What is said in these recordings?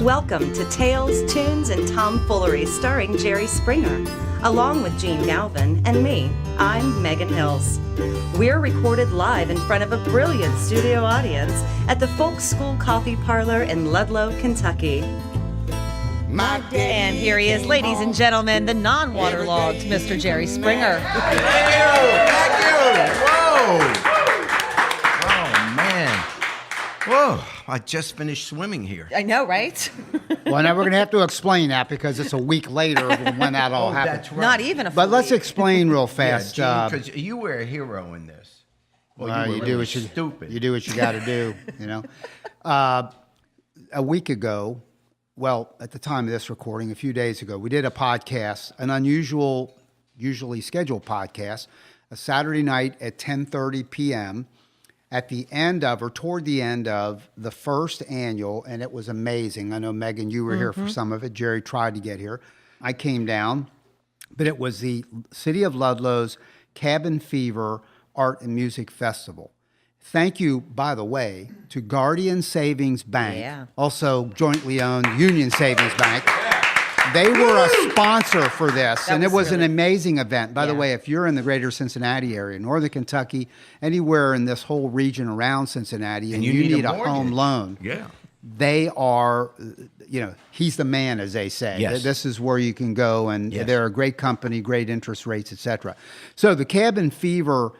Welcome to Tales, Tunes, and Tomfoolery starring Jerry Springer, along with Gene Galvin and me. I'm Megan Hills. We're recorded live in front of a brilliant studio audience at the Folk School Coffee Parlor in Ludlow, Kentucky. And here he is, ladies and gentlemen, the non-waterlogged Mr. Jerry Springer. Thank you. Whoa. Oh, man. Whoa. I just finished swimming here. I know, right? Well, now we're going to have to explain that because it's a week later when that all happened. That's right. Not even a full But let's week. explain real fast. Because you were a hero in this. Well, you do what you stupid. You do what you got to do. You know, a week ago, well, at the time of this recording, a few days ago, we did a podcast, an unusual, usually scheduled podcast, a Saturday night at 10:30 p.m. at the end of, or toward the end of, the first annual, and it was amazing. I know, Megan, you were here for some of it. Jerry tried to get here. I came down, but it was the City of Ludlow's Cabin Fever Art and Music Festival. Thank you, by the way, to Guardian Savings Bank, also jointly owned Union Savings Bank. They were a sponsor for this, and it was an amazing event. By the way, if you're in the greater Cincinnati area, northern Kentucky, anywhere in this whole region around Cincinnati, and you need a home loan, they are, he's the man, as they say. Yes. This is where you can go, and they're a great company, great interest rates, etc. So the Cabin Fever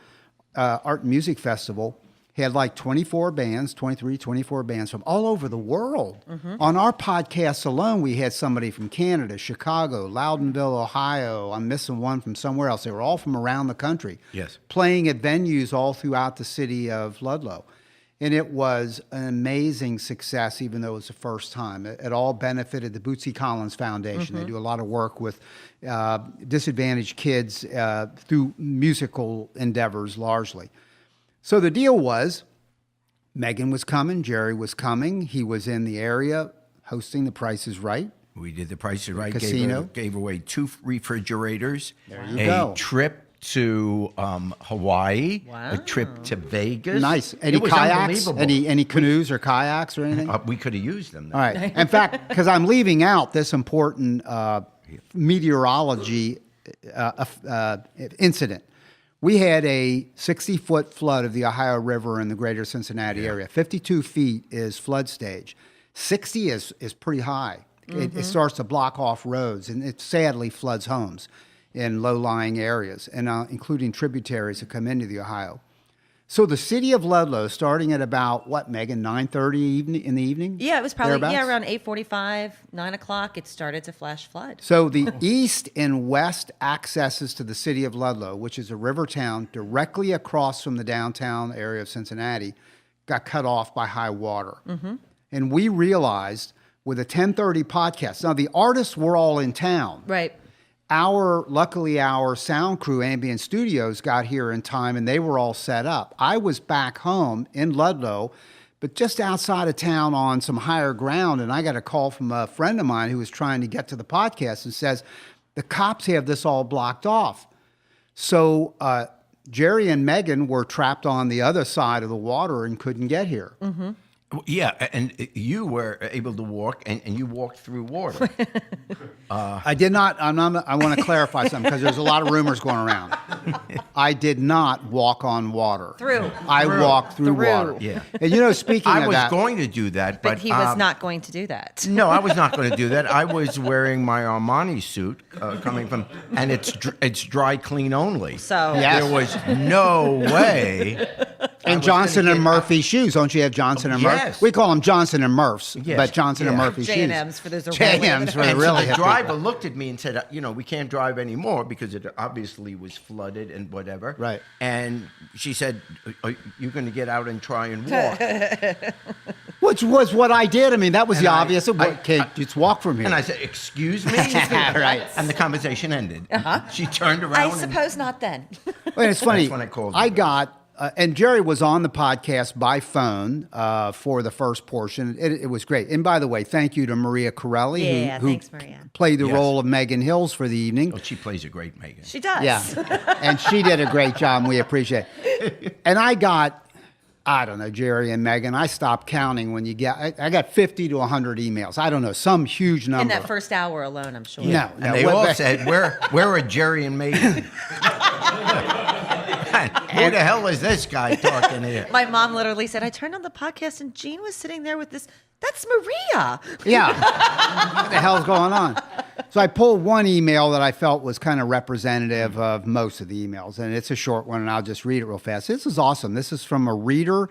Art and Music Festival had like 24 bands from all over the world. On our podcast alone, we had somebody from Canada, Chicago, Loudonville, Ohio. I'm missing one from somewhere else. They were all from around the country. Yes. Playing at venues all throughout the city of Ludlow. And it was an amazing success, even though it was the first time. It all benefited the Bootsy Collins Foundation. They do a lot of work with disadvantaged kids through musical endeavors largely. So the deal was, Megan was coming, Jerry was coming. He was in the area hosting The Price is Right. We did The Price is Right. Casino. Gave away 2 refrigerators. There you go. A trip to Hawaii. Wow. A trip to Vegas. Nice. Any It was kayaks? unbelievable. Any canoes or kayaks or anything? We could have used them. All right. In fact, because I'm leaving out this important meteorology incident. We had a 60-foot flood of the Ohio River in the greater Cincinnati area. 52 feet is flood stage. 60 is pretty high. It starts to block off roads, and it sadly floods homes in low-lying areas, and including tributaries that come into the Ohio. So the city of Ludlow, starting at about, what, Megan, 9:30 in the evening? Yeah, it was probably Thereabouts? around 8:45, 9 o'clock. It started to flash flood. So the east and west accesses to the city of Ludlow, which is a river town directly across from the downtown area of Cincinnati, got cut off by high water. And we realized with a 10:30 podcast, now the artists were all in town. Right. Luckily our sound crew, Ambient Studios, got here in time and they were all set up. I was back home in Ludlow, but just outside of town on some higher ground, and I got a call from a friend of mine who was trying to get to the podcast and says, the cops have this all blocked off. So Jerry and Megan were trapped on the other side of the water and couldn't get here. Yeah, and you were able to walk, and you walked through water. I did not. I want to clarify something because there's a lot of rumors going around. I did not walk on water. I walked through water. Yeah. And speaking I of was that, going to do that, But he was not going to do that. No, I was not going to do that. I was wearing my Armani suit coming from, and it's dry clean only. So Yes. There was no way. and Johnson and Murphy shoes. Don't you have Johnson and Murphy? Yes. We call them Johnson and Murphs, Yes. but Johnson and Yeah. Murphy shoes. J&M's for those J&M's for the And really so the hip driver people. looked at me and said, we can't drive anymore because it obviously was flooded and whatever. Right. And she said, are you going to get out and try and walk? Which was what I did. I mean, that was And the I- obvious. Just walk from here. And I said, excuse me? Right. And the conversation ended. She turned around. I and- suppose not then. And it's funny. That's when I called you I guys. got, and Jerry was on the podcast by phone for the first portion. It was great. And by the way, thank you to Maria Corelli, Yeah, who thanks, Maria. played the Yes. role of Megan Hills for the evening. Oh, she plays a great Megan. She does. Yeah, and she did a great job. And we appreciate it. And I got I don't know, Jerry and Megan, I stopped counting when you get, I got 50 to 100 emails. I don't know, some huge number. In that first hour alone, I'm sure. No. And they all said, where are Jerry and Megan? Who the hell is this guy talking here? My mom literally said, I turned on the podcast and Gene was sitting there with this. That's Maria. Yeah. What the hell's going on? So I pulled one email that I felt was kind of representative of most of the emails, and it's a short one, and I'll just read it real fast. This is awesome. This is from a reader,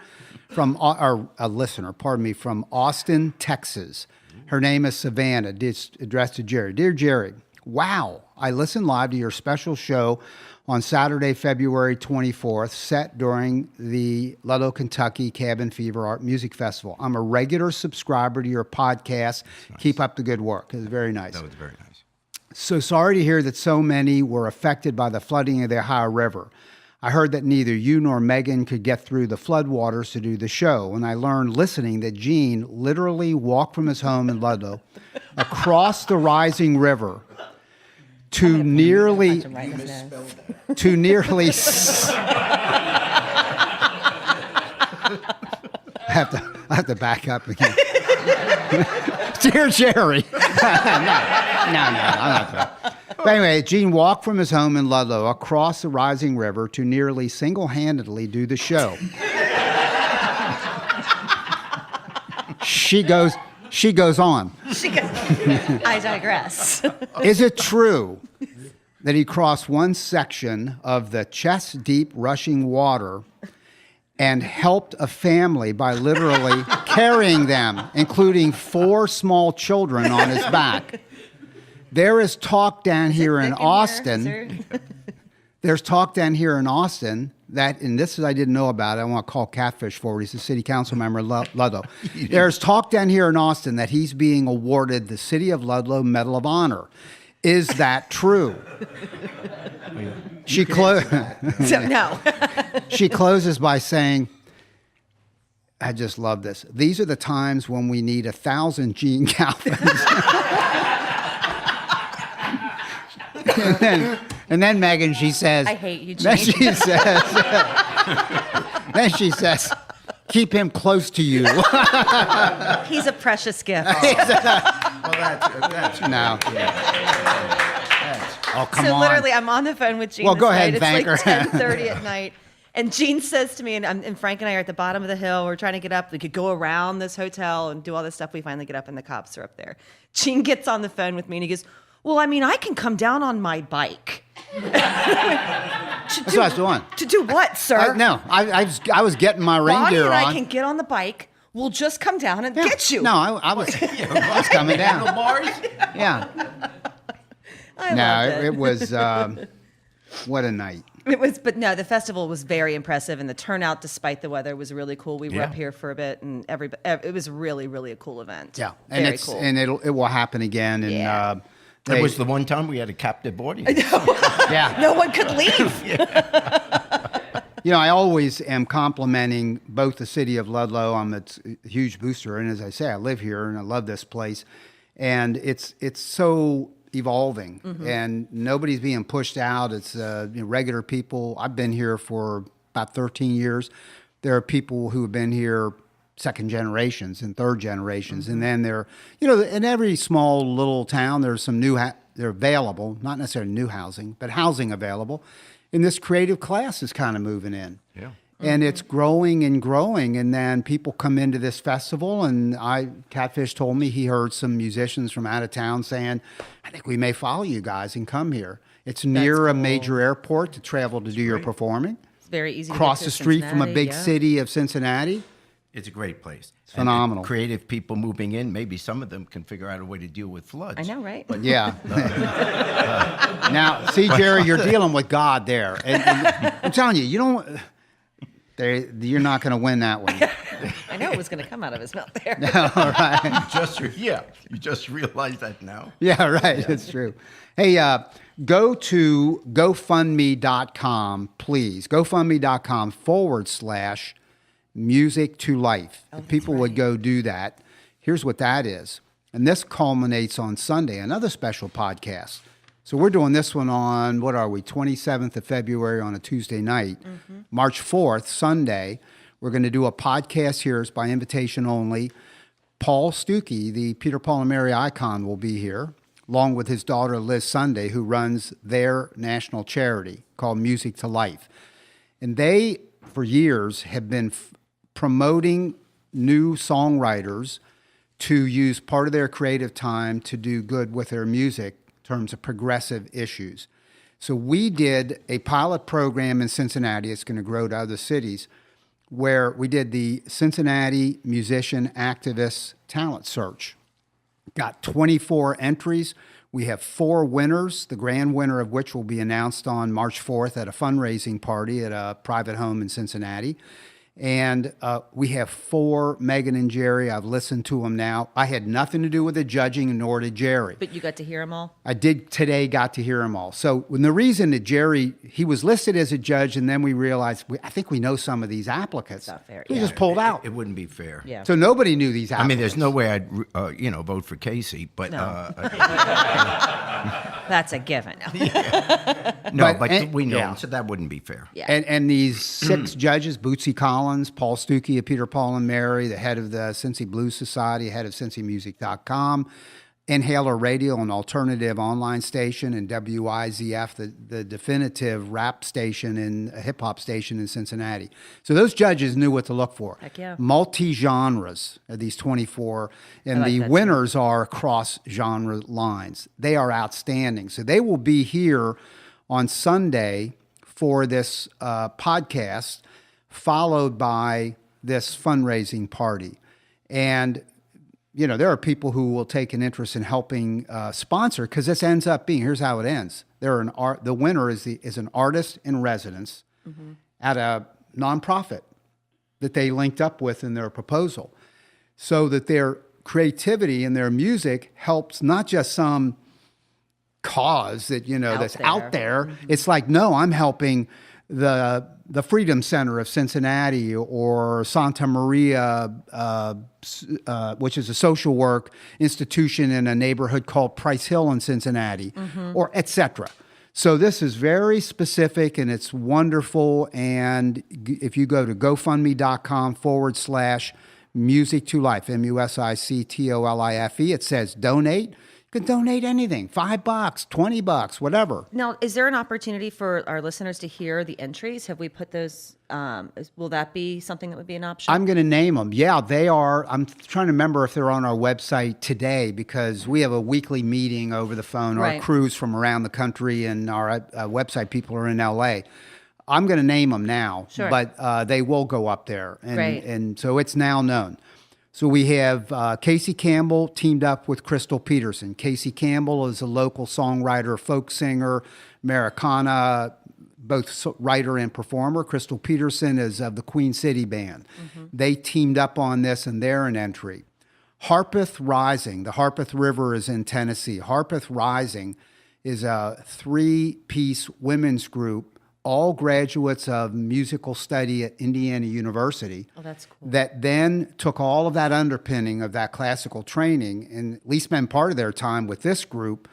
or a listener, pardon me, from Austin, Texas. Her name is Savannah, addressed to Jerry. Dear Jerry, wow, I listened live to your special show on Saturday, February 24th, set during the Ludlow, Kentucky Cabin Fever Art Music Festival. I'm a regular subscriber to your podcast. Nice. Keep up the good work. It was very nice. That was very nice. So sorry to hear that so many were affected by the flooding of the Ohio River. I heard that neither you nor Megan could get through the floodwaters to do the show, and I learned listening that Gene literally walked from his home in Ludlow across the rising river to nearly I have to back up again. Dear Jerry. No, I'm not. But anyway, Gene walked from his home in Ludlow across the rising river to nearly single-handedly do the show. She goes on. I digress. Is it true that he crossed one section of the chest-deep rushing water and helped a family by literally carrying them, including 4 small children on his back? There is talk down here in Austin. There's talk down here in Austin that, and this is I didn't know about it. I want to call Catfish forward. He's a city council member in Ludlow. There's talk down here in Austin that he's being awarded the City of Ludlow Medal of Honor. Is that true? No. She closes by saying, I just love this. These are the times when we need 1,000 Gene Galvins. and then Megan, she says, I hate you, Gene. Then she says, keep him close to you. He's a precious gift. That's no. Oh, come on. So literally, I'm on the phone with Gene. Well, this go night. ahead, thank her. It's like 10:30 at night. And Gene says to me, and Frank and I are at the bottom of the hill. We're trying to get up. We could go around this hotel and do all this stuff. We finally get up, and the cops are up there. Gene gets on the phone with me, and he goes, well, I mean, I can come down on my bike. That's what I was doing. To do what, sir? No, I was getting my Bonnie reindeer and on. I can get on the bike. We'll just come down and get you. No, I was coming down. bars? Yeah. I loved it was, what a night. It was, but no, the festival was very impressive, and the turnout, despite the weather, was really cool. We were up here for a bit, and it was really, really a cool event. Yeah, very cool. And it will happen again. And Yeah. It was the one time we had a captive audience. yeah, No one could leave. You know, I always am complimenting both the city of Ludlow. I'm a huge booster, and as I say, I live here and I love this place, and it's so evolving, and nobody's being pushed out. It's regular people. I've been here for about 13 years. There are people who have been here second generations and third generations, and then there, in every small little town, there's some they're available, not necessarily new housing, but housing available. And this creative class is kind of moving in. Yeah. And it's growing and growing. And then people come into this festival, and Catfish told me he heard some musicians from out of town saying, I think we may follow you guys and come here. It's near a major airport to travel to do your performing. It's very easy to Cross get the to street from a big Cincinnati, city of Cincinnati. It's a great place. It's phenomenal. Creative people moving in. Maybe some of them can figure out a way to deal with floods. I know, right? But yeah. Now, see, Jerry, you're dealing with God there. And I'm telling you, you're not going to win that one. I know it was going to come out of his mouth there. All right. You just realized that now. Yeah, right. It's true. Hey, go to GoFundMe.com, please. GoFundMe.com/ Music to Life. If people would go do that, here's what that is. And this culminates on Sunday, another special podcast. So we're doing this one on, 27th of February on a Tuesday night. March 4th, Sunday, We're going to do a podcast here. It's by invitation only. Paul Stuckey, the Peter, Paul, and Mary icon, will be here, along with his daughter Liz Sunday, who runs their national charity called Music to Life. And they, for years, have been promoting new songwriters to use part of their creative time to do good with their music in terms of progressive issues. So we did a pilot program in Cincinnati. It's going to grow to other cities, where we did the Cincinnati Musician Activist Talent Search. Got 24 entries. We have 4 winners, the grand winner of which will be announced on March 4th at a fundraising party at a private home in Cincinnati. And we have 4, Megan and Jerry. I've listened to them now. I had nothing to do with the judging, nor did Jerry. But you got to hear them all? I did today, got to hear them all. So when the reason that Jerry, he was listed as a judge, and then we realized, I think we know some of these applicants. Not fair. We Yeah. just pulled out. It wouldn't be fair. Yeah. So nobody knew these applicants. I mean, there's no way I'd, vote for Casey, but No. That's a given. but we know, yeah. so that wouldn't be fair. Yeah. And these 6 judges, Bootsy Collins, Paul Stuckey of Peter, Paul, and Mary, the head of the Cincy Blues Society, head of CincyMusic.com, Inhaler Radio, an alternative online station, and WIZF, the definitive rap station and hip-hop station in Cincinnati. So those judges knew what to look for. Heck yeah. Multi-genres are these 24, and like the that, winners are cross-genre lines. They are outstanding. So they will be here on Sunday for this podcast, followed by this fundraising party. And there are people who will take an interest in helping sponsor, because this ends up being, here's how it ends. The winner is an artist in residence at a nonprofit that they linked up with in their proposal, so that their creativity and their music helps not just some cause that, that's out there. It's like, no, I'm helping the Freedom Center of Cincinnati, or Santa Maria, which is a social work institution in a neighborhood called Price Hill in Cincinnati, or et cetera. So this is very specific, and it's wonderful. And if you go to GoFundMe.com/Music to Life, MUSICTOLIFE, it says donate. You can donate anything, $5, $20, whatever. Now, is there an opportunity for our listeners to hear the entries? Have we put those? Will that be something that would be an option? I'm going to name them. Yeah, they are. I'm trying to remember if they're on our website today, because we have a weekly meeting over the phone. Right. Our crews from around the country, and our website people are in LA. I'm going to name them now, Sure. but they will go up there. Great. And so it's now known. So we have Casey Campbell teamed up with Crystal Peterson. Casey Campbell is a local songwriter, folk singer, Americana, both writer and performer. Crystal Peterson is of the Queen City Band. They teamed up on this, and they're an entry. Harpeth Rising, the Harpeth River is in Tennessee. Harpeth Rising is a 3-piece women's group, all graduates of musical study at Indiana University. Oh, that's cool. That then took all of that underpinning of that classical training and at least spent part of their time with this group,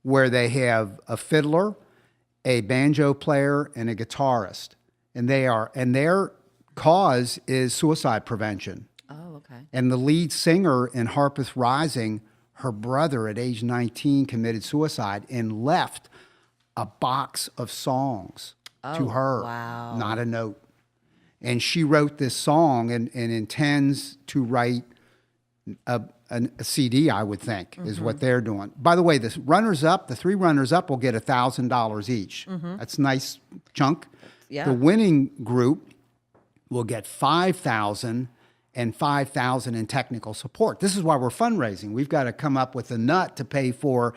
where they have a fiddler, a banjo player, and a guitarist. And their cause is suicide prevention. Oh, okay. And the lead singer in Harpeth Rising, her brother at age 19 committed suicide and left a box of songs to her, wow. not a note. And she wrote this song and intends to write a CD, I would think, is what they're doing. By the way, the 3 runners-up will get $1,000 each. That's a nice chunk. Yeah. The winning group will get $5,000 and $5,000 in technical support. This is why we're fundraising. We've got to come up with a nut to pay for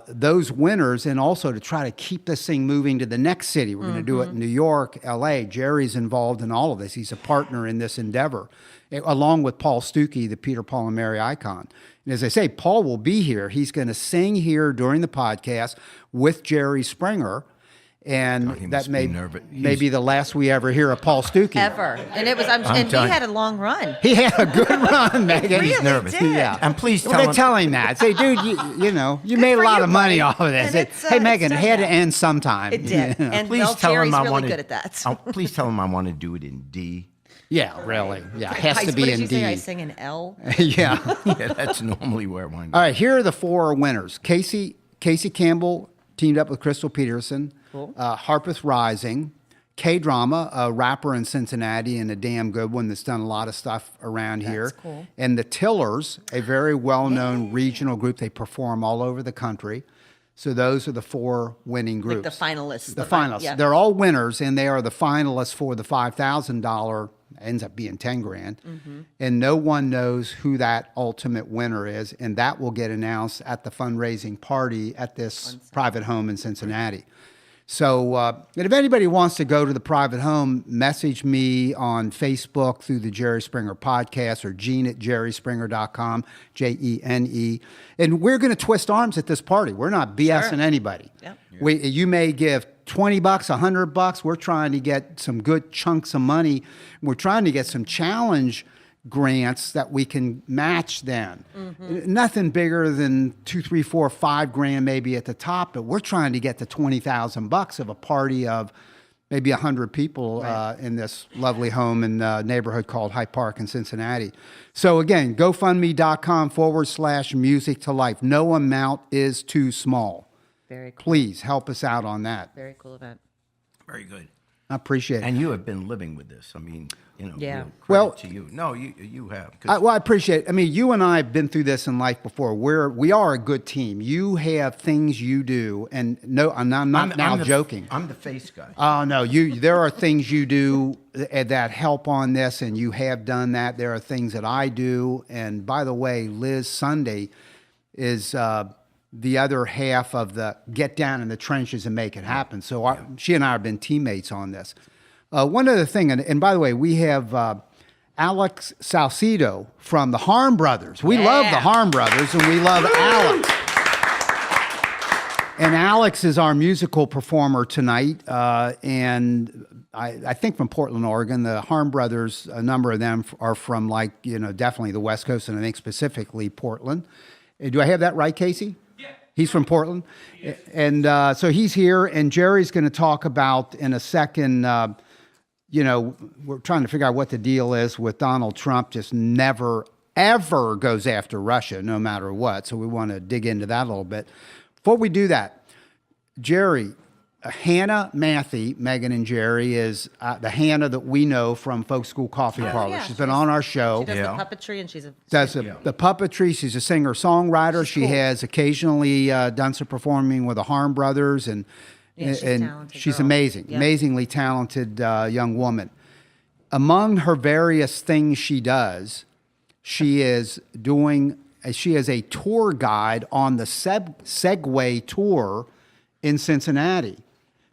those winners, and also to try to keep this thing moving to the next city. We're going to do it in New York, LA. Jerry's involved in all of this. He's a partner in this endeavor, along with Paul Stuckey, the Peter, Paul, and Mary icon. And as I say, Paul will be here. He's going to sing here during the podcast with Jerry Springer. And he that must be nervous. may be the last we ever hear of Paul Stuckey. Ever. And it was, and he telling you. had a long run. He had a good run, Megan. Really nervous. did. Yeah. And please Well, tell they him. tell him that. Say, dude, you made a for lot you, of money buddy. off of this. And it's, Hey, Megan, it done had to now. end sometime. It did. Yeah. And Please well, tell Jerry's him I really want good at that. Please tell him I want to do it in D Yeah, really. Yeah, it has to be What in did you say? I D. sing an L. Yeah. Yeah, that's normally where mine All right, here are the 4 winners. Casey Campbell teamed up with Crystal Peterson. Cool. Harpeth Rising. K-Drama, a rapper in Cincinnati and a damn good one that's done a lot of stuff around here. Cool. And the Tillers, a very well-known regional group. They perform all over the country. So those are the 4 winning groups. Like the finalists. The finalists. Yeah. They're all winners, and they are the finalists for the $5,000. Ends up being $10,000, and no one knows who that ultimate winner is, and that will get announced at the fundraising party at this private home in Cincinnati. So, and if anybody wants to go to the private home, message me on Facebook through the Jerry Springer podcast or Gene@jerryspringer.com, Jene. And we're going to twist arms at this party. We're not BSing anybody. Yep. You may give $20, $100. We're trying to get some good chunks of money. We're trying to get some challenge grants that we can match then. Nothing bigger than $2, $3, $4, $5 maybe at the top, but we're trying to get to $20,000 of a party of maybe 100 people in this lovely home in a neighborhood called Hyde Park in Cincinnati. So again, GoFundMe.com/music to life. No amount is too small. Very cool. Please help us out on that. Very cool event. Very good. I appreciate it. And you have been living with this. I mean, Yeah. real credit Well- to you. No, you have. 'Cause Well, I appreciate it. I mean, you and I have been through this in life before. We are a good team. You have things you do, and no, I'm not now joking. I'm the face guy. Oh no, there are things you do that help on this, and you have done that. There are things that I do, and by the way, Liz Sunday is the other half of the get down in the trenches and make it happen. So she and I have been teammates on this. One other thing, and by the way, we have Alex Salcido from the Harm Brothers. We love the Harm Brothers, and we love Alex. And Alex is our musical performer tonight, and I think from Portland, Oregon. The Harm Brothers, a number of them are from definitely the West Coast, and I think specifically Portland. Do I have that right, Casey? Yeah. He's from Portland? Yes. And so he's here, and Jerry's going to talk about in a second, we're trying to figure out what the deal is with Donald Trump just never, ever goes after Russia, no matter what. So we want to dig into that a little bit. Before we do that, Jerry, Hannah Mathy, Megan and Jerry, is the Hannah that we know from Folk School Coffee Parlor. Yeah, She's been on our show. She does the puppetry, and she's The puppetry. She's a singer-songwriter. She cool. has occasionally done some performing with the Harm Brothers, and she's a talented she's girl. amazing, Yep. amazingly talented young woman. Among her various things she does, she is a tour guide on the Segway tour in Cincinnati.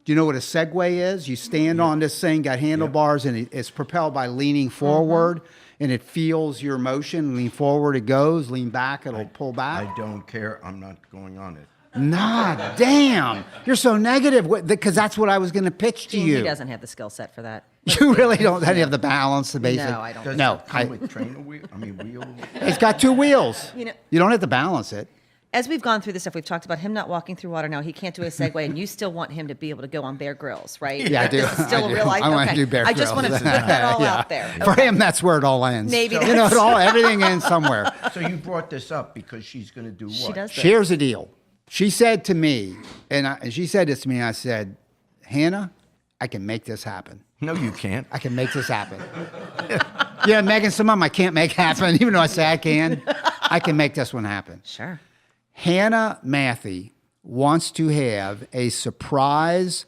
Do you know what a Segway is? You stand on this thing, got handlebars, and it's propelled by leaning forward, and it feels your motion. Lean forward, it goes. Lean back, it'll pull back. I don't care. I'm not going on it. Nah, damn. You're so negative, because that's what I was going to pitch to you. He doesn't have the skill set for that. You really don't have the balance, the basic. No, I don't. Does No, it come with trainer wheel? I mean, wheels? it's got 2 wheels. You You don't have to balance it. As we've gone through this stuff, we've talked about him not walking through water now. He can't do a Segway, and you still want him to be able to go on Bear Grylls, right? Yeah, I do. This is still I a do. real life. I want to okay. do Bear I just want to Grylls. put that all Yeah. out there. For him, that's where it all ends. Maybe everything ends somewhere. So you brought this up because she's going to do what? She does this. Here's the deal. She said to me, and she said this to me, I said, Hannah, I can make this happen. No, you can't. I can make this happen. Yeah, Megan, some of them I can't make happen, even though I say I can. I can make this one happen. Sure. Hannah Mathy wants to have a surprise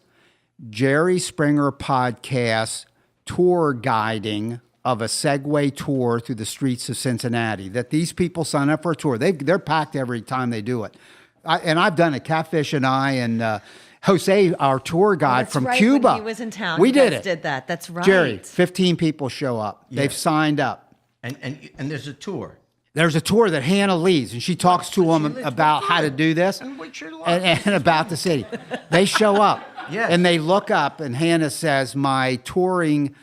Jerry Springer podcast tour guiding of a Segway tour through the streets of Cincinnati. That these people sign up for a tour. They're packed every time they do it. And I've done it. Catfish and I and Jose, our tour guide That's from right, Cuba. when he was in town. We You did guys it. did that. That's right. Jerry, 15 people show up. Yeah. They've signed up. And there's a tour. There's a tour that Hannah leads, and she talks to them about how to do this And what's your life? and about the city. They show up, Yes. and they look up, and Hannah says, my touring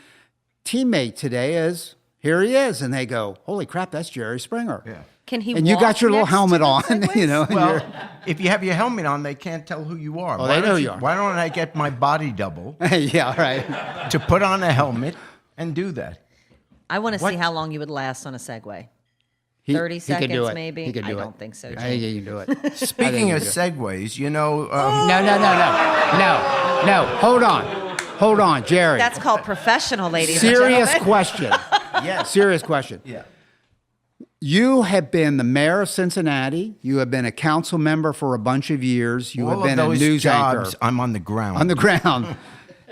teammate today is, here he is. And they go, holy crap, that's Jerry Springer. Yeah. Can he? And you got walk your little next to helmet the on, Segways? you know. and Well, you're- if you have your helmet on, they can't tell who you are. Oh, they know you are. Why don't I get my body double yeah, all right. to put on a helmet and do that? I want to see What? how long you would last on a Segway. He- 30 he could do seconds, it. maybe? He could do I it. don't think so, I think he can do it. Speaking you of do. segues, you know, No. Hold on, Jerry. That's called professional, ladies and Serious gentlemen. question. yes, Serious question. yeah. You have been the mayor of Cincinnati. You have been a council member for a bunch of years. You All have of been a those news jobs, anchor I'm on the ground. on the ground.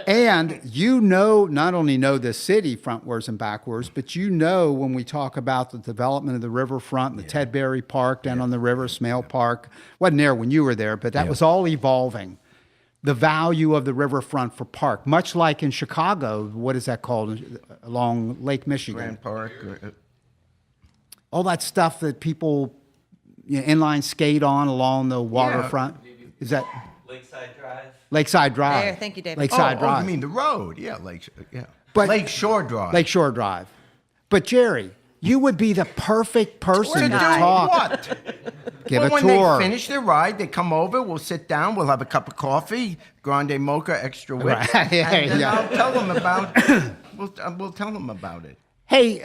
And you not only know the city frontwards and backwards, but you know when we talk about the development of the riverfront, the Ted Berry Park down on the river, Smale Park. Wasn't there when you were there, but that was all evolving. The value of the riverfront for park, much like in Chicago, what is that called, along Lake Michigan? Grand Park. All that stuff that people inline skate on along the waterfront. Is that Lakeside Drive. Lakeside Drive? There, thank you, David. Lakeside Oh, Drive. you mean the road? Yeah, yeah. But- Lakeshore Drive. Lakeshore Drive. But Jerry, you would be the perfect person to to do talk. what? Give Well, a when tour. they finish their ride, they come over. We'll sit down. We'll have a cup of coffee, grande mocha, extra whip, Right, yeah, and then yeah. I'll tell them about. We'll tell them about it. Hey,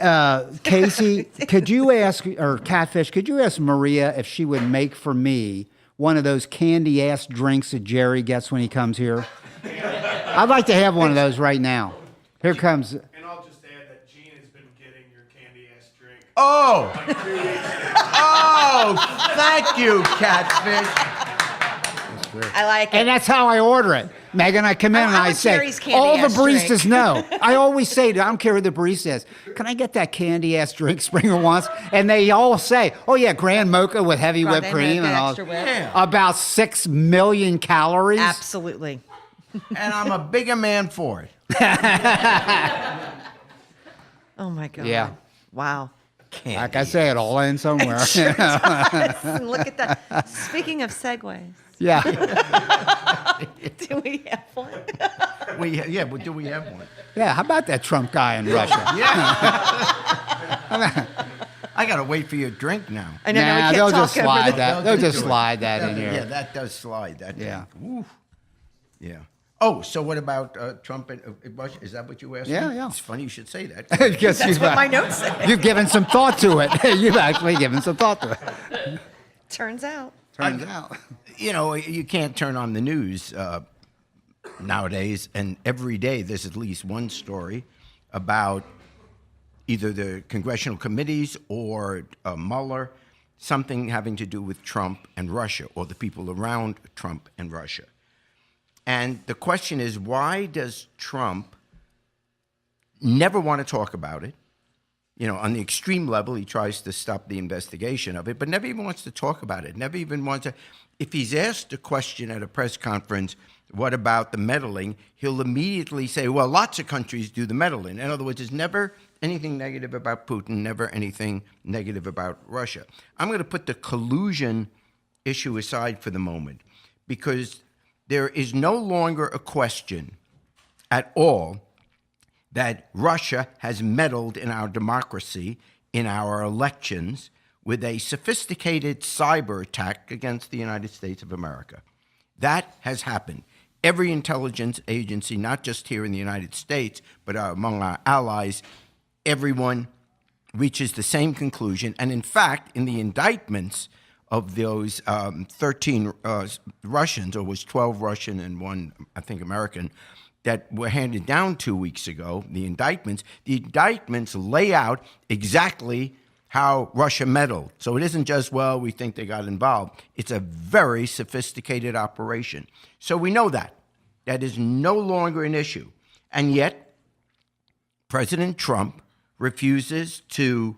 Casey, could you ask, or Catfish, could you ask Maria if she would make for me one of those candy ass drinks that Jerry gets when he comes here? I'd like to have one of those right now. Here comes. And I'll just add that Gene has been getting your candy ass drink. Oh, oh, thank you, Catfish. I like And it. that's how I order it. Megan, I come in and I I want say, Jerry's candy all the ass baristas drink." know. I always say, I don't care who the barista is, can I get that candy ass drink Springer wants? And they all say, oh yeah, grand mocha with heavy Grande whipped cream mocha, and all. extra whip. Yeah. About 6 million calories. Absolutely. And I'm a bigger man for it. Oh, my God. Yeah. Wow. Like I say, it all in somewhere. Look at that. Speaking of segues, yeah. do we have one? But do we have one? Yeah. How about that Trump guy in Russia? I gotta wait for your drink now. I know, no, we Nah, can't they'll talk just over slide the- that. They'll just slide that in Yeah, here. that does slide. That Yeah. thing. Oof. Yeah. Oh, so what about Trump and Russia? Is that what you asked? Yeah, me? yeah. It's funny you should say that. Because That's what my notes say. You've given some thought to it. You've actually given some thought to it. Turns out. Turns out. You know, you can't turn on the news nowadays, and every day there's at least one story about either the congressional committees or Mueller, something having to do with Trump and Russia, or the people around Trump and Russia. And the question is, why does Trump never want to talk about it? You know, on the extreme level, he tries to stop the investigation of it, but never even wants to talk about it. Never even wants to. If he's asked a question at a press conference, what about the meddling? He'll immediately say, well, lots of countries do the meddling. In other words, there's never anything negative about Putin, never anything negative about Russia. I'm going to put the collusion issue aside for the moment, because there is no longer a question at all that Russia has meddled in our democracy, in our elections, with a sophisticated cyber attack against the United States of America. That has happened. Every intelligence agency, not just here in the United States, but among our allies, everyone reaches the same conclusion. And in fact, in the indictments of those 13 Russians, or was 12 Russian and one, I think, American, that were handed down 2 weeks ago, the indictments lay out exactly how Russia meddled. So it isn't just, well, we think they got involved. It's a very sophisticated operation. So we know that. That is no longer an issue. And yet, President Trump refuses to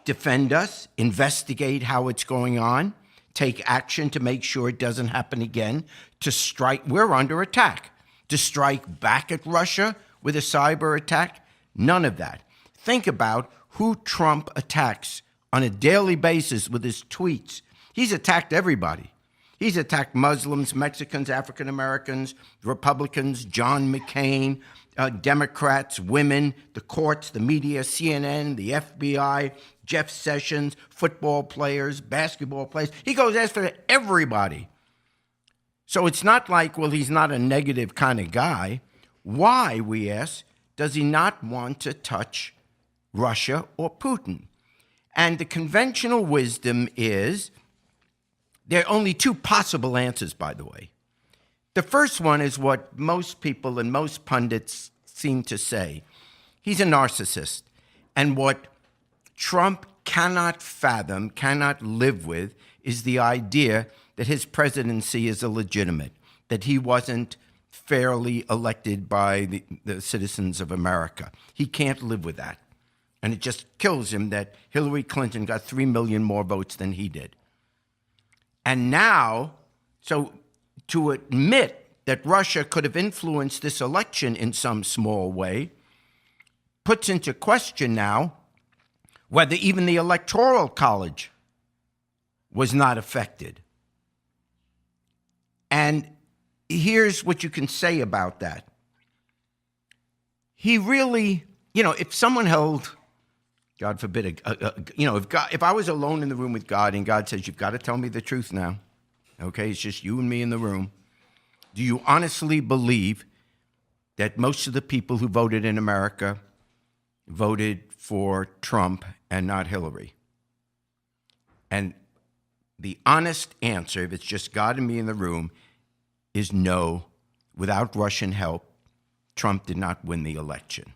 defend us, investigate how it's going on, take action to make sure it doesn't happen again, to strike. We're under attack. To strike back at Russia with a cyber attack? None of that. Think about who Trump attacks on a daily basis with his tweets. He's attacked everybody. He's attacked Muslims, Mexicans, African Americans, Republicans, John McCain, Democrats, women, the courts, the media, CNN, the FBI, Jeff Sessions, football players, basketball players. He goes after everybody. So it's not like, well, he's not a negative kind of guy. Why, we ask, does he not want to touch Russia or Putin. And the conventional wisdom is there are only two possible answers, by the way. The first one is what most people and most pundits seem to say. He's a narcissist. And what Trump cannot fathom, cannot live with, is the idea that his presidency is illegitimate, that he wasn't fairly elected by the citizens of America. He can't live with that. And it just kills him that Hillary Clinton got 3 million more votes than he did. And now, so to admit that Russia could have influenced this election in some small way puts into question now whether even the Electoral College was not affected. And here's what you can say about that. He really, if someone held, God forbid, if I was alone in the room with God and God says, you've got to tell me the truth now, okay, it's just you and me in the room, do you honestly believe that most of the people who voted in America voted for Trump and not Hillary? And the honest answer, if it's just God and me in the room, is no. Without Russian help, Trump did not win the election.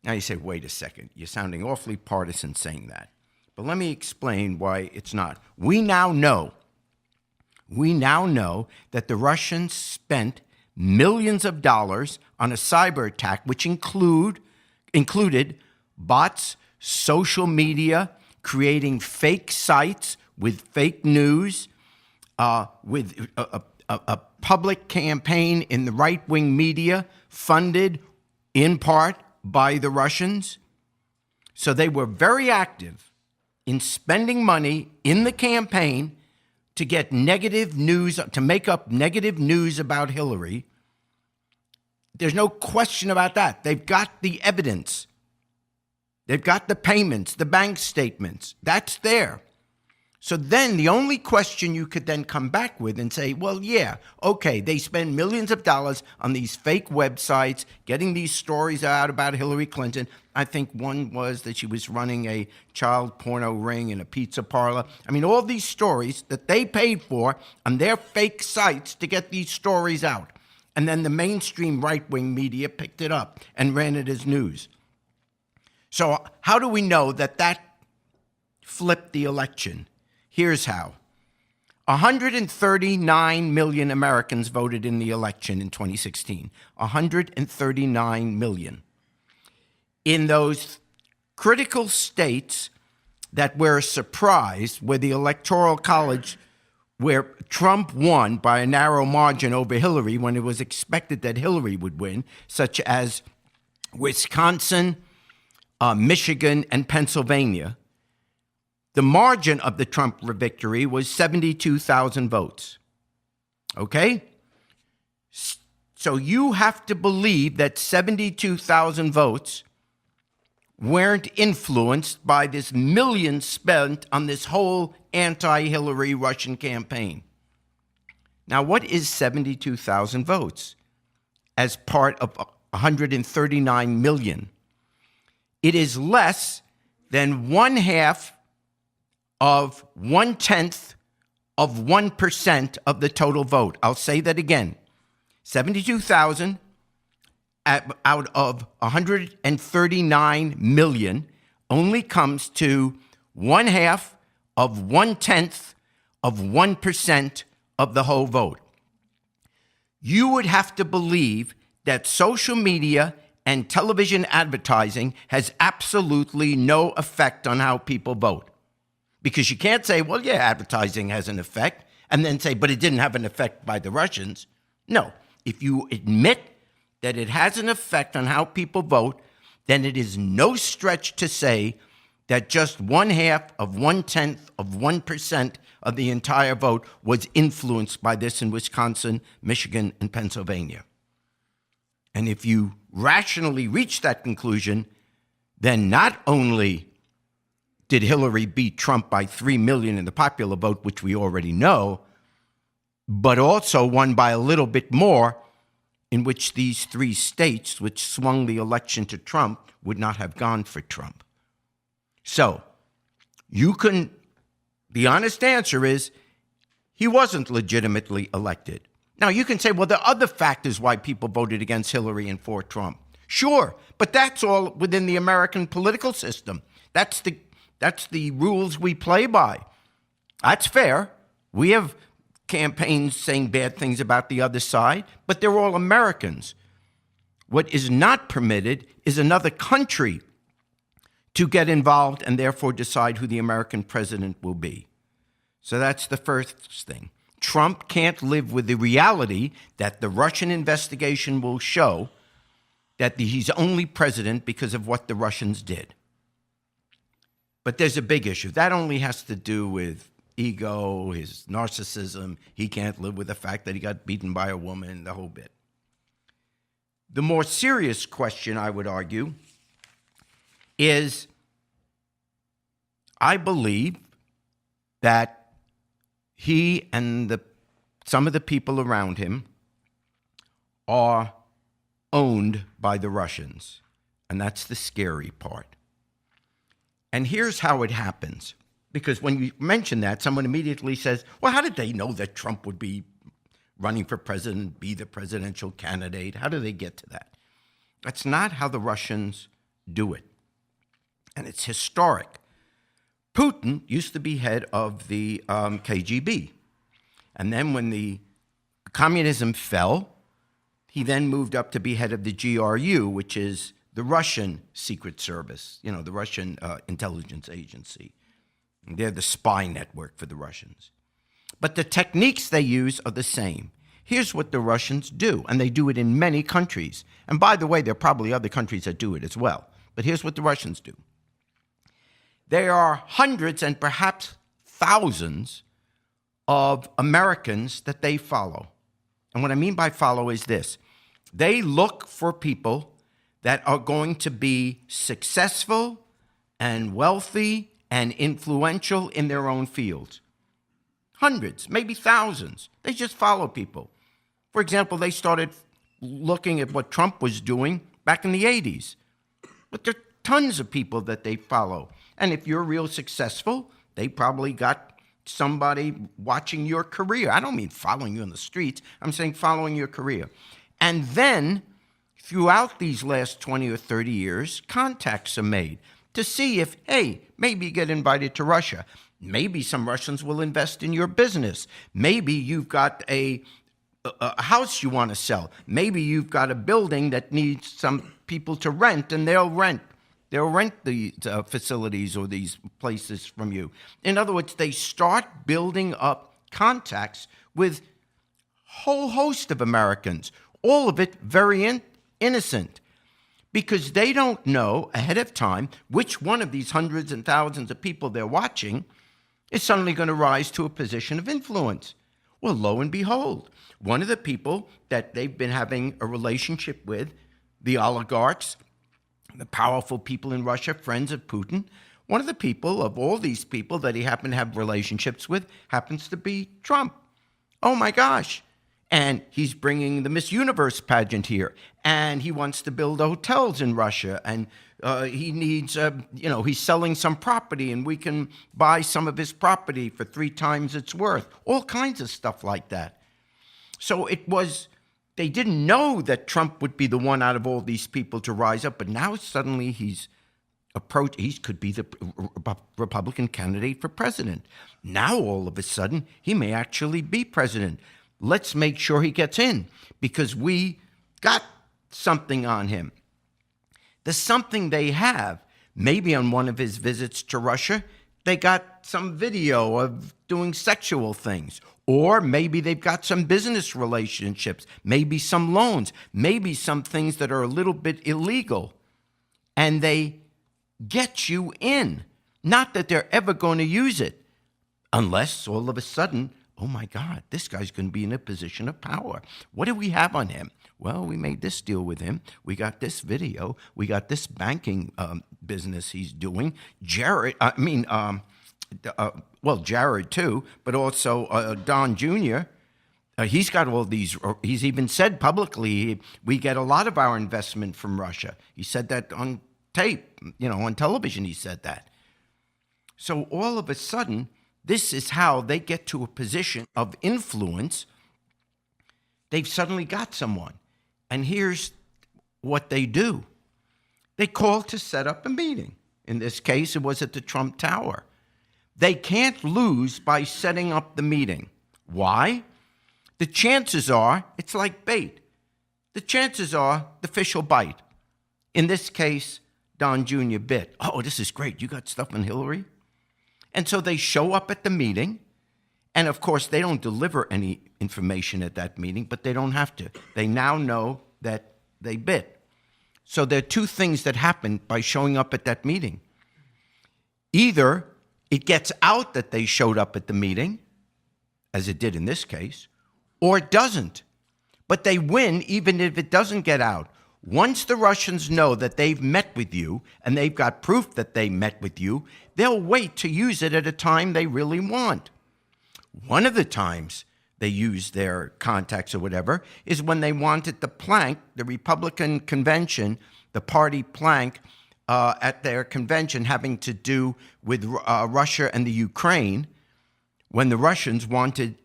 Now you say, wait a second, you're sounding awfully partisan saying that. But let me explain why it's not. We now know that the Russians spent millions of dollars on a cyber attack, which included bots, social media, creating fake sites with fake news, with a public campaign in the right-wing media funded in part by the Russians. So they were very active in spending money in the campaign to get negative news, to make up negative news about Hillary. There's no question about that. They've got the evidence. They've got the payments, the bank statements. That's there. So then the only question you could then come back with and say, well, yeah, okay, they spend millions of dollars on these fake websites, getting these stories out about Hillary Clinton. I think one was that she was running a child porno ring in a pizza parlor. I mean, all these stories that they paid for on their fake sites to get these stories out. And then the mainstream right-wing media picked it up and ran it as news. So how do we know that that flipped the election? Here's how. 139 million Americans voted in the election in 2016. 139 million. In those critical states that were a surprise, where the Electoral College, where Trump won by a narrow margin over Hillary when it was expected that Hillary would win, such as Wisconsin, Michigan, and Pennsylvania, the margin of the Trump victory was 72,000 votes. Okay? So you have to believe that 72,000 votes weren't influenced by this millions spent on this whole anti-Hillary Russian campaign. Now, what is 72,000 votes as part of 139 million? It is less than 1/2 of 1/10 of 1% of the total vote. I'll say that again. 72,000 out of 139 million only comes to 1/2 of 1/10 of 1% of the whole vote. You would have to believe that social media and television advertising has absolutely no effect on how people vote. Because you can't say, well, yeah, advertising has an effect, and then say, but it didn't have an effect by the Russians. No. If you admit that it has an effect on how people vote, then it is no stretch to say that just 1/2 of 1/10 of 1% of the entire vote was influenced by this in Wisconsin, Michigan, and Pennsylvania. And if you rationally reach that conclusion, then not only did Hillary beat Trump by 3 million in the popular vote, which we already know, but also won by a little bit more, in which these 3 states, which swung the election to Trump, would not have gone for Trump. So the honest answer is he wasn't legitimately elected. Now, you can say, well, there are other factors why people voted against Hillary and for Trump. Sure, but that's all within the American political system. That's the rules we play by. That's fair. We have campaigns saying bad things about the other side, but they're all Americans. What is not permitted is another country to get involved and therefore decide who the American president will be. So that's the first thing. Trump can't live with the reality that the Russian investigation will show that he's only president because of what the Russians did. But there's a big issue. That only has to do with ego, his narcissism. He can't live with the fact that he got beaten by a woman, the whole bit. The more serious question, I would argue, is I believe that he and some of the people around him are owned by the Russians. And that's the scary part. And here's how it happens. Because when you mention that, someone immediately says, well, how did they know that Trump would be running for president, be the presidential candidate? How do they get to that? That's not how the Russians do it. And it's historic. Putin used to be head of the KGB. And then when the communism fell, he then moved up to be head of the GRU, which is the Russian secret service, the Russian intelligence agency. They're the spy network for the Russians. But the techniques they use are the same. Here's what the Russians do, and they do it in many countries. And by the way, there are probably other countries that do it as well. But here's what the Russians do. There are hundreds and perhaps thousands of Americans that they follow. And what I mean by follow is this. They look for people that are going to be successful and wealthy and influential in their own fields. Hundreds, maybe thousands. They just follow people. For example, they started looking at what Trump was doing back in the 80s. But there are tons of people that they follow. And if you're real successful, they probably got somebody watching your career. I don't mean following you in the streets. I'm saying following your career. And then, throughout these last 20 or 30 years, contacts are made to see if, hey, maybe you get invited to Russia. Maybe some Russians will invest in your business. Maybe you've got a house you want to sell. Maybe you've got a building that needs some people to rent, and they'll rent the facilities or these places from you. In other words, they start building up contacts with a whole host of Americans, all of it very innocent, because they don't know ahead of time which one of these hundreds and thousands of people they're watching is suddenly going to rise to a position of influence. Well, lo and behold, one of the people that they've been having a relationship with, the oligarchs, the powerful people in Russia, friends of Putin, one of the people of all these people that he happened to have relationships with happens to be Trump. Oh my gosh. And he's bringing the Miss Universe pageant here. And he wants to build hotels in Russia. And he needs, he's selling some property and we can buy some of his property for 3 times its worth. All kinds of stuff like that. So they didn't know that Trump would be the one out of all these people to rise up. But now suddenly he could be the Republican candidate for president. Now all of a sudden he may actually be president. Let's make sure he gets in because we got something on him. The something they have, maybe on one of his visits to Russia, they got some video of doing sexual things. Or maybe they've got some business relationships, maybe some loans, maybe some things that are a little bit illegal. And they get you in. Not that they're ever going to use it, unless all of a sudden, oh my God, this guy's going to be in a position of power. What do we have on him? Well, we made this deal with him. We got this video. We got this banking business he's doing. Jared too, but also Don Jr. He's got all these, he's even said publicly, we get a lot of our investment from Russia. He said that on tape, on television he said that. So all of a sudden, this is how they get to a position of influence. They've suddenly got someone. And here's what they do. They call to set up a meeting. In this case, it was at the Trump Tower. They can't lose by setting up the meeting. Why? The chances are, it's like bait. The chances are the fish will bite. In this case, Don Jr. bit. Oh, this is great. You got stuff on Hillary? And so they show up at the meeting. And of course, they don't deliver any information at that meeting, but they don't have to. They now know that they bit. So there are two things that happen by showing up at that meeting. Either it gets out that they showed up at the meeting, as it did in this case, or it doesn't. But they win even if it doesn't get out. Once the Russians know that they've met with you and they've got proof that they met with you, they'll wait to use it at a time they really want. One of the times they use their contacts or whatever is when they wanted the plank, the Republican convention, the party plank at their convention having to do with Russia and the Ukraine, when the Russians wanted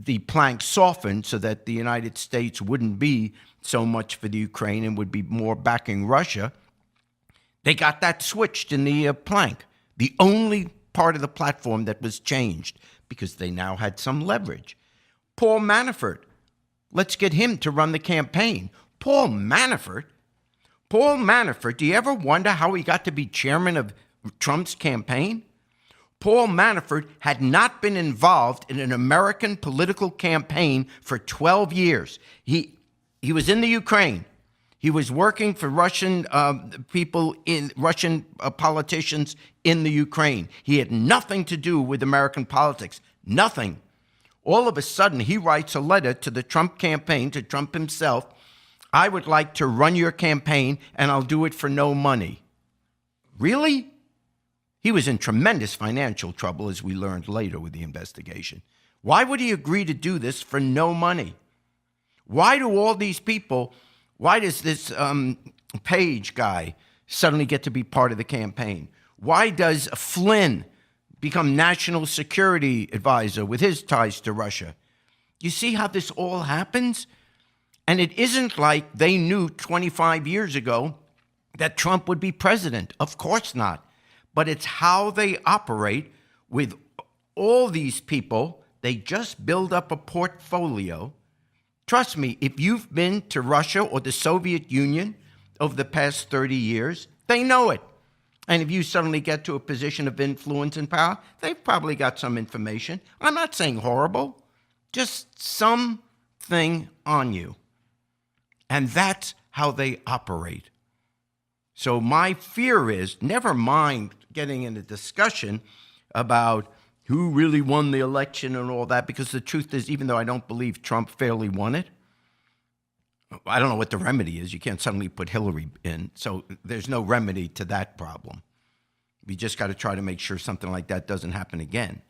the plank softened so that the United States wouldn't be so much for the Ukraine and would be more backing Russia. They got that switched in the plank, the only part of the platform that was changed, because they now had some leverage. Paul Manafort, let's get him to run the campaign. Paul Manafort, do you ever wonder how he got to be chairman of Trump's campaign? Paul Manafort had not been involved in an American political campaign for 12 years. He was in the Ukraine. He was working for Russian Russian politicians in the Ukraine. He had nothing to do with American politics. Nothing. All of a sudden, he writes a letter to the Trump campaign, to Trump himself. I would like to run your campaign, and I'll do it for no money. Really? He was in tremendous financial trouble, as we learned later with the investigation. Why would he agree to do this for no money? Why do all these people, why does this Page guy suddenly get to be part of the campaign? Why does Flynn become national security advisor with his ties to Russia? You see how this all happens? And it isn't like they knew 25 years ago that Trump would be president. Of course not. But it's how they operate with all these people. They just build up a portfolio. Trust me, if you've been to Russia or the Soviet Union over the past 30 years, they know it. And if you suddenly get to a position of influence and power, they've probably got some information. I'm not saying horrible, just something on you. And that's how they operate. So my fear is, never mind getting in a discussion about who really won the election and all that, because the truth is, even though I don't believe Trump fairly won it, I don't know what the remedy is. You can't suddenly put Hillary in. So there's no remedy to that problem. We just got to try to make sure something like that doesn't happen again.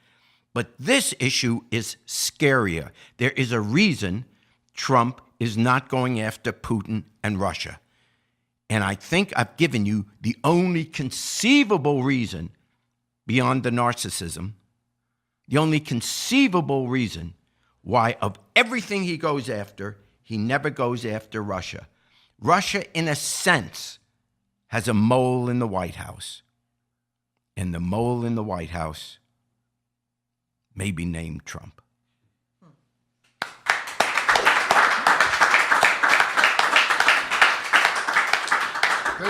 But this issue is scarier. There is a reason Trump is not going after Putin and Russia. And I think I've given you the only conceivable reason beyond the narcissism, the only conceivable reason why of everything he goes after, he never goes after Russia. Russia, in a sense, has a mole in the White House. And the mole in the White House may be named Trump.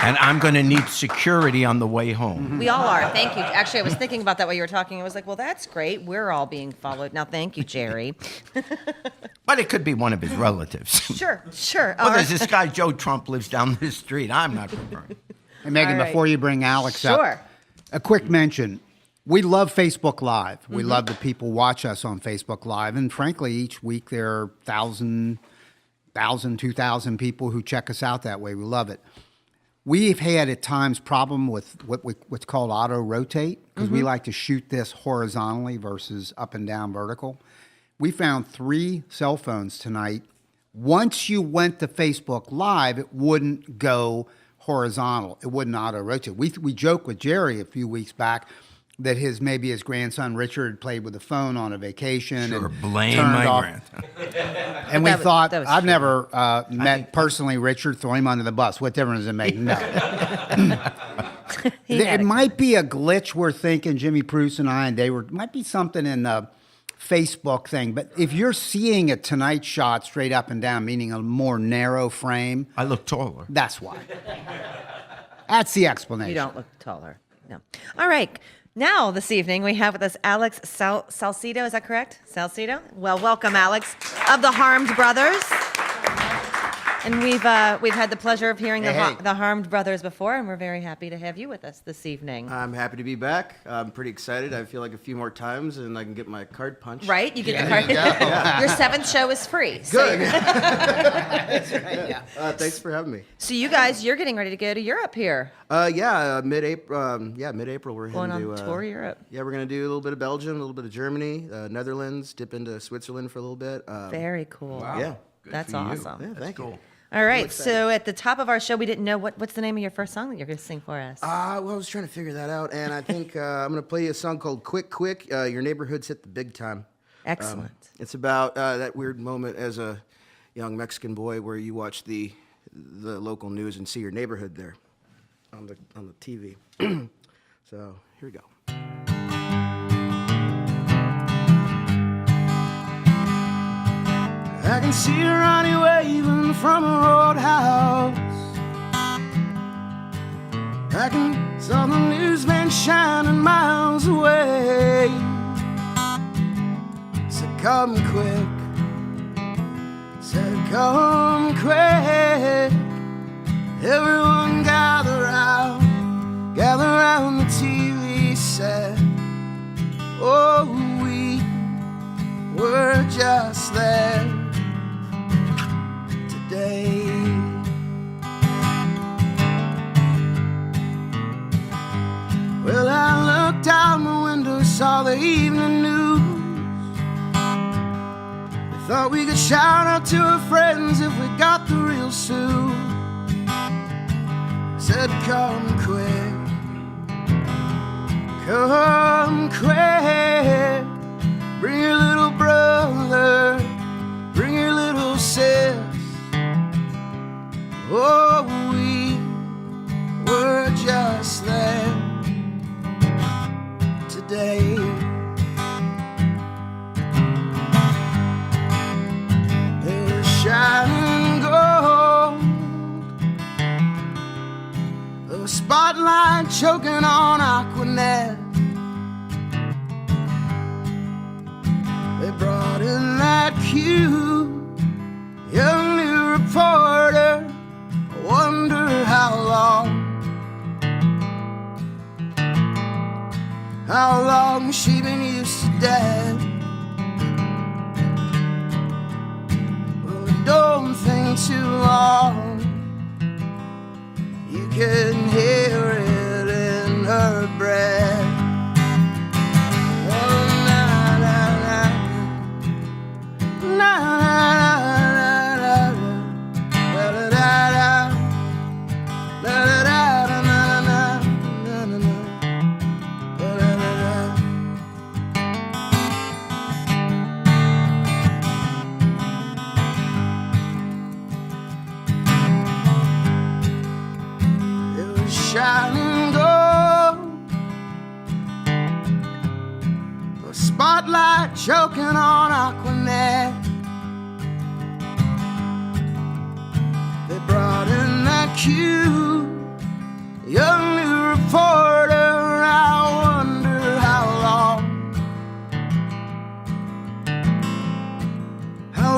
And I'm going to need security on the way home. We all are. Thank you. Actually, I was thinking about that while you were talking. I was like, well, that's great. We're all being followed. Now, thank you, Jerry. But it could be one of his relatives. Sure. Well, there's this guy, Joe Trump, lives down the street. I'm not referring. Hey, Megan, All right. before you bring Alex up, Sure. a quick mention. We love Facebook Live. We love that people watch us on Facebook Live. And frankly, each week there are 1,000, 2,000 people who check us out that way. We love it. We've had at times problem with what's called auto rotate, because we like to shoot this horizontally versus up and down vertical. We found 3 cell phones tonight. Once you went to Facebook Live, it wouldn't go horizontal. It wouldn't auto-rotate. We joked with Jerry a few weeks back that maybe his grandson Richard played with the phone on a vacation Sure, and blame turned my off. grandson. And we that was- thought, that was I've true. never met personally Richard, throw him under the bus. What difference does it make? No. It might be a glitch we're thinking, Jimmy Bruce and I, and might be something in the Facebook thing. But if you're seeing a Tonight shot straight up and down, meaning a more narrow frame, I look taller. that's why. That's the explanation. You don't look taller. No. All right. Now, this evening, we have with us Alex Salcido. Is that correct? Salcido? Well, welcome, Alex, of the Harmed Brothers. And we've had the pleasure of hearing Hey. the Harmed Brothers before, and we're very happy to have you with us this evening. I'm happy to be back. I'm pretty excited. I feel like a few more times and I can get my card punched. Right? You get the card. Your seventh show is free. Good. Thanks for having me. So you guys, you're getting ready to go to Europe here. Mid-April. Mid-April we're Going heading on to tour Europe. Yeah, we're gonna do a little bit of Belgium, a little bit of Germany, Netherlands, dip into Switzerland for a little bit. Very cool. Yeah. That's for you. awesome. Yeah, thank you. All right. So at the top of our show, we didn't know what's the name of your first song that you're going to sing for us. Well, I was trying to figure that out, and I think I'm gonna play you a song called "Quick Quick." Your neighborhood's hit the big time. Excellent. It's about that weird moment as a young Mexican boy where you watch the local news and see your neighborhood there on the TV. So here we go. I can see Ronnie waving from a roadhouse. I can saw the newsman shining miles away. Said, come quick. Said, come quick. Everyone gather round the TV set. Oh, we were just there today. Well, I looked out my window, saw the evening news. We thought we could shout out to our friends if we got the real Sue. Said, come quick, come quick. Bring your little brother, bring your little sis. Oh, we were just there today. They were shining gold, a spotlight choking on Aquanet. They brought in that cute young new reporter. I wonder how long she been used to death. Well, I don't think too long. You can hear it in her breath. Oh, na na na na na na na na shining gold, a spotlight choking on Aquanet. They brought in that cute young new reporter. I wonder how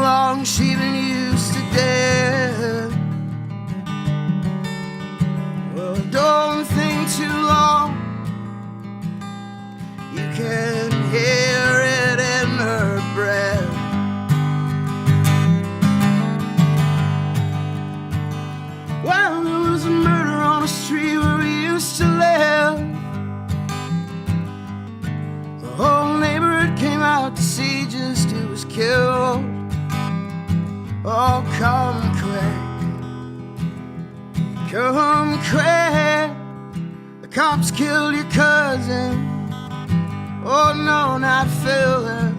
long she been used to death. Well, don't think too long. You can hear it in her breath. Well, there was a quit. The cops killed your cousin. Oh no, not Philip.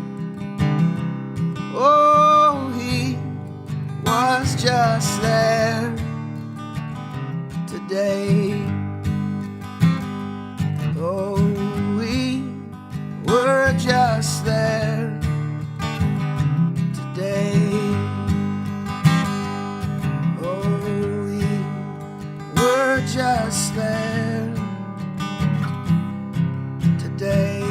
Oh, he was just there today. Oh, we were just there today. Oh, we were just there today.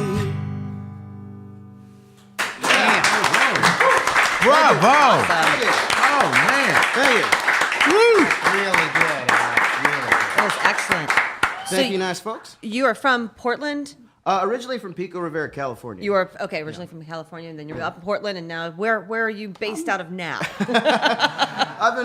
Bravo! Thank you. Oh man! Thank you. Really good, Alex. Really good. That was excellent. Thank you, nice folks. You are from Portland. Originally from Pico Rivera, California. You are originally from California, and then you're up in Portland, and now where are you based out of now? I've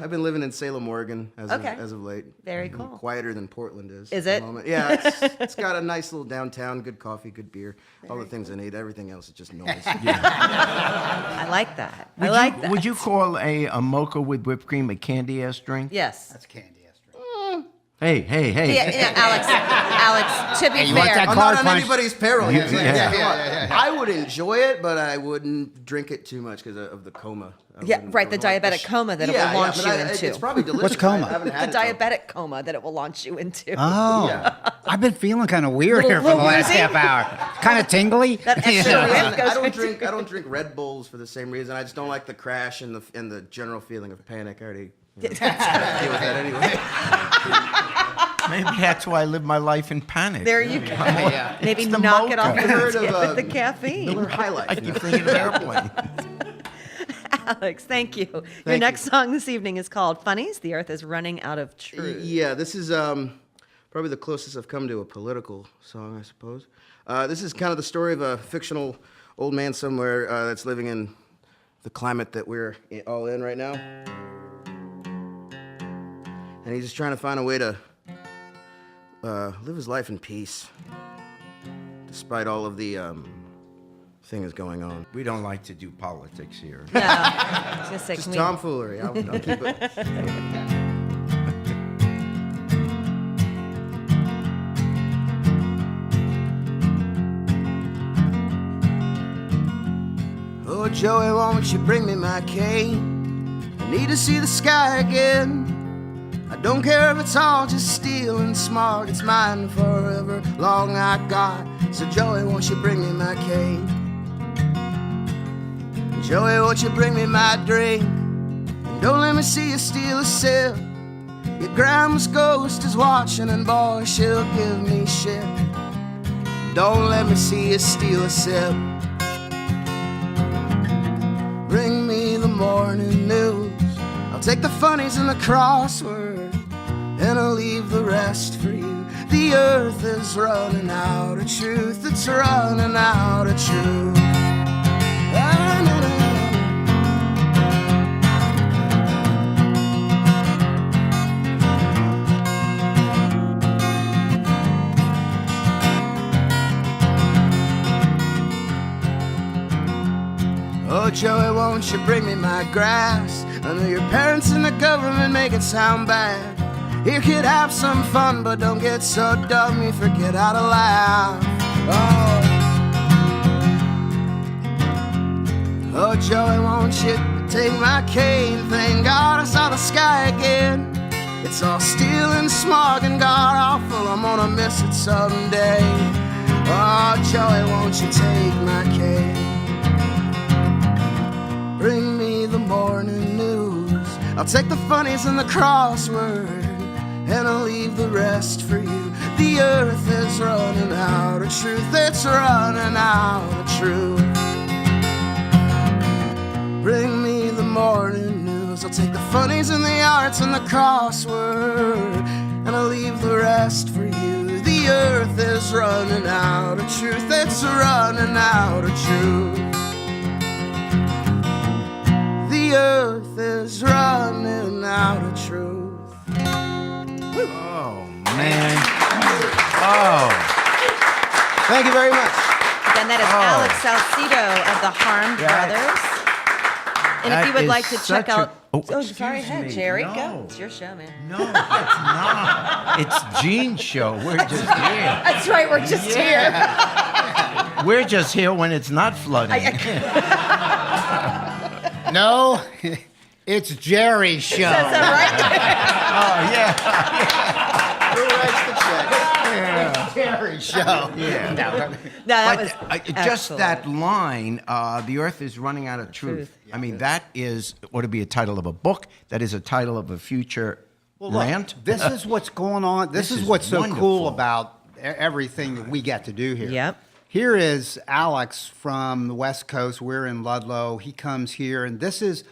been living in Salem, Oregon, as of late. Very cool. Quieter than Portland is. Is at it? the moment. Yeah, it's got a nice little downtown, good coffee, good beer, all the things I need. Everything else is just noise. I like that. I like that. Would you call a mocha with whipped cream a candy-ass drink? Yes. That's candy. Hey. Yeah, Alex. To be Hey, you want fair, that I'm card not on punch? anybody's peril. Yeah. I would enjoy it, but I wouldn't drink it too much because of the coma. yeah, right. The diabetic coma that it will launch you into. It's probably delicious. What's coma? I haven't The had it, though. diabetic coma that it will launch you into. Oh, Yeah. I've been feeling kind of weird here for the last woozy? half hour. Kind of tingly. That extra whip goes I don't drink Red Bulls for the same reason. I just don't like the crash and the general feeling of panic. I already deal with that anyway. Maybe that's why I live my life in panic. There you go. Yeah. Maybe It's the knock it off mocha. Heard of, with the caffeine. Miller High Life. I keep thinking of airplane. Alex, thank you. Your next song this evening is called Funnies, The Earth is Running Out of Truth. Yeah, this is probably the closest I've come to a political song, I suppose. This is kind of the story of a fictional old man somewhere that's living in the climate that we're all in right now. And he's just trying to find a way to live his life in peace, despite all of the things going on. We don't like to do politics here. No, I was gonna say, Just can we- tomfoolery. I'll keep it. Oh, Joey, won't you bring me my cane? I need to see the sky again. I don't care if it's all just steel and smog. It's mine forever long I got. So Joey, won't you bring me my cane? Joey, won't you bring me my drink? And don't let me see you steal a sip. Your grandma's ghost is watching, and boy, she'll give me shit. Don't let me see you steal a sip. Bring me the morning news. I'll take the funnies and the crossword, and I'll leave the rest for you. The earth is running out of truth. It's running out of truth. Oh, Joey, won't you bring me my grass? I know your parents and the government make it sound bad. Here, kid, have some fun, but don't get so dumb you forget how to laugh. Oh, Joey, won't you take my cane? Thank God I saw the sky again. It's all steel and smog and god awful. I'm gonna miss it someday. Oh, Joey, won't you take my cane? Bring me the morning news. I'll take the funnies and the crossword, and I'll leave the rest for you. The earth is running out of truth. It's running out of truth. Bring me the morning news. I'll take the funnies and the arts and the crossword, and I'll leave the rest for you. The earth is running out of truth. It's running out of truth. The earth is running out of truth. Oh, man. Oh. Thank you very much. Again, that is Alex Salcido of the Harmed That- Brothers. And if that you would is like to check such a out Oh, sorry, excuse ahead, me. Jerry. No. Go. It's your show, man. No, it's not. It's Gene's show. We're just here. That's right. We're just here. We're just here when it's not flooding. No, it's Jerry's show. That's all right. Oh, yeah. Who writes the check? Jerry's show. Yeah. No, that was Just excellent. that line, the earth is running out of truth. I mean, that ought to be a title of a book. That is a title of a future rant. This is what's going on. This is is what's so wonderful. cool about everything that we get to do here. Yep. Here is Alex from the West Coast. We're in Ludlow. He comes here, and this is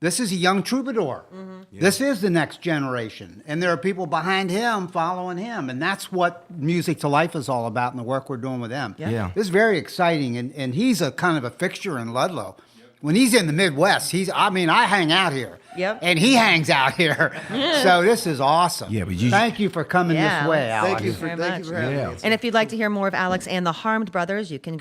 a young troubadour. This is the next generation, and there are people behind him following him, and that's what Music to Life is all about, and the work we're doing with them. Yeah. This is very exciting, and he's a kind of a fixture in Ludlow. When he's in the Midwest, I hang out here. Yep. And he hangs out here. So this is awesome. Yeah, but thank you for coming Yeah, this way, Alex. Alex. Thank you for having Yeah. me. And if you'd like to hear more of Alex and the Harmed Brothers, you can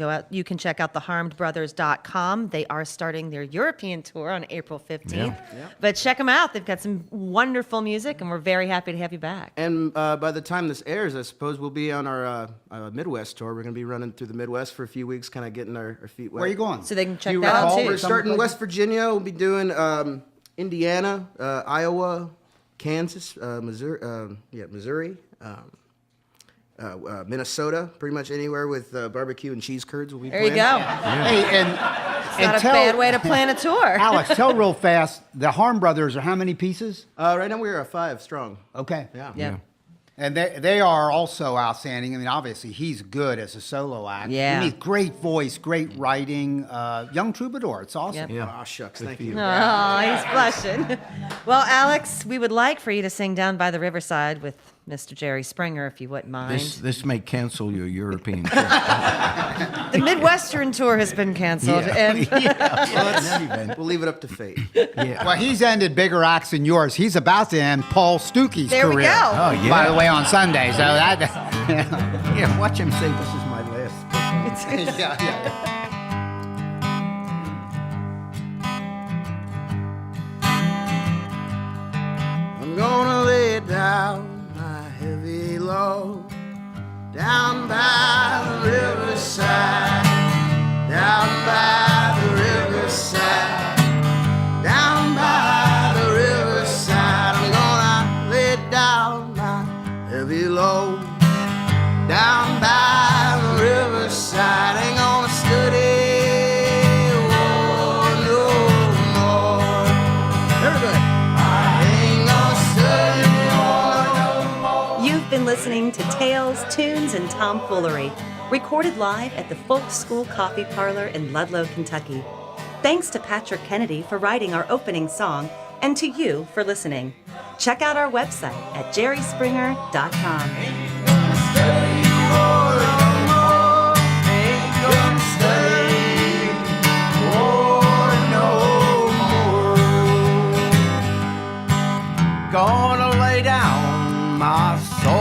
check out theharmedbrothers.com. They are starting their European tour on April 15th. But check them out. They've got some wonderful music, and we're very happy to have you back. And by the time this airs, I suppose we'll be on our Midwest tour. We're going to be running through the Midwest for a few weeks, kind of getting our feet wet. Where are you going? So they can check Do you that out recall too. We're some starting places? West Virginia. We'll be doing Indiana, Iowa, Kansas, Missouri, Minnesota. Pretty much anywhere with barbecue and cheese curds. We'll be There you playing. go. Hey, and Not a bad way to plan a tour. Alex, tell real fast, the Harm Brothers are how many pieces? Right now we're 5 strong. Okay. Yeah. Yeah. And they are also outstanding. I mean, obviously, he's good as a solo act. Yeah. And he's great voice, great writing, young troubadour. It's awesome. Yep. Oh, shucks. Thank you. Oh, he's blushing. Well, Alex, we would like for you to sing Down by the Riverside with Mr. Jerry Springer, if you wouldn't mind. This may cancel your European trip. The Midwestern tour has been canceled. And We'll leave it up to fate. Well, he's ended bigger acts than yours. He's about to end Paul Stuckey's There we career. go. Oh, yeah. By the way, on Sunday. So that. Yeah, watch him say this is my last. yeah. I'm gonna lay down my heavy load down by the riverside, down by the riverside, down by the riverside. I'm gonna lay down my heavy load down by the riverside. Ain't gonna study war no more. Everybody. You've been listening to Tales, Tunes, and Tomfoolery, recorded live at the Folk School Coffee Parlor in Ludlow, Kentucky. Thanks to Patrick Kennedy for writing our opening song, and to you for listening. Check out our website at jerryspringer.com. Gonna lay down my soul